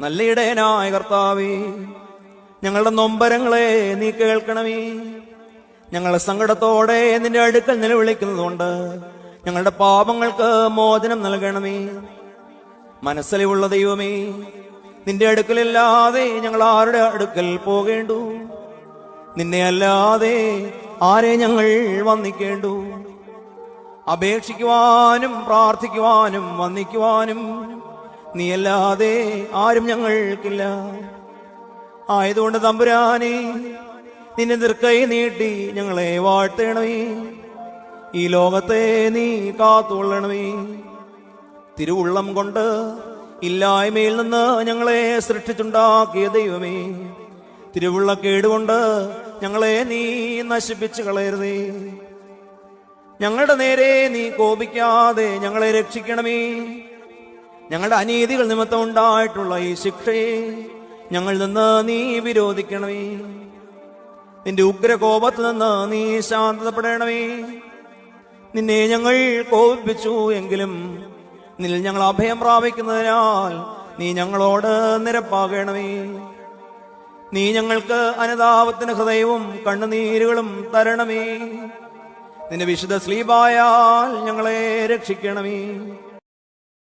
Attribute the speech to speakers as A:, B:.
A: നല്ല ഇടയനായ കർത്താവേ, ഞങ്ങളുടെ നൊമ്പരങ്ങളെ നീ കേൾക്കണമേ. ഞങ്ങളെ സങ്കടത്തോടെ നിന്റെ അടുക്കൽ നിലവിളിക്കുന്നതുകൊണ്ട് ഞങ്ങളുടെ പാപങ്ങൾക്ക് മോചനം നൽകണമേ. മനസ്സിലുള്ള ദൈവമേ, നിന്റെ അടുക്കലില്ലാതെ ഞങ്ങൾ ആരുടെ അടുക്കൽ പോകേണ്ടു? നിന്നെ അല്ലാതെ ആരെ ഞങ്ങൾ വന്ദിക്കേണ്ടു? അപേക്ഷിക്കുവാനും പ്രാർത്ഥിക്കുവാനും വന്ദിക്കുവാനും നീയല്ലാതെ ആരും ഞങ്ങൾക്കില്ല. ആയതുകൊണ്ട് തമ്പുരാനെ, നിന്നെ നിർക്കൈ നീട്ടി ഞങ്ങളെ വാഴ്ത്തണമേ. ഈ ലോകത്തെ നീ കാത്തുകൊള്ളണമേ. തിരുവുള്ളം കൊണ്ട് ഇല്ലായ്മയിൽ നിന്ന് ഞങ്ങളെ സൃഷ്ടിച്ചുണ്ടാക്കിയ ദൈവമേ, തിരുവുള്ളക്കേടുകൊണ്ട് ഞങ്ങളെ നീ നശിപ്പിച്ചു കളയരുതേ. ഞങ്ങളുടെ നേരെ നീ കോപിക്കാതെ ഞങ്ങളെ രക്ഷിക്കണമേ. ഞങ്ങളുടെ അനീതികൾ നിമിത്തം ഉണ്ടായിട്ടുള്ള ഈ ശിക്ഷയെ ഞങ്ങളിൽ നിന്ന് നീ വിരോധിക്കണമേ. നിന്റെ ഉഗ്രകോപത്തിൽ നിന്ന് നീ ശാന്തതപ്പെടണമേ. നിന്നെ ഞങ്ങൾ കോപിപ്പിച്ചു എങ്കിലും നിന്നിൽ ഞങ്ങൾ അഭയം പ്രാപിക്കുന്നതിനാൽ നീ ഞങ്ങളോട് നിരപ്പാകണമേ. നീ ഞങ്ങൾക്ക് അനുതാപത്തിന് ഹൃദയവും കണ്ണുനീരുകളും തരണമേ. നിന്റെ വിശുദ്ധ സ്ലീബായാൽ ഞങ്ങളെ രക്ഷിക്കണമേ.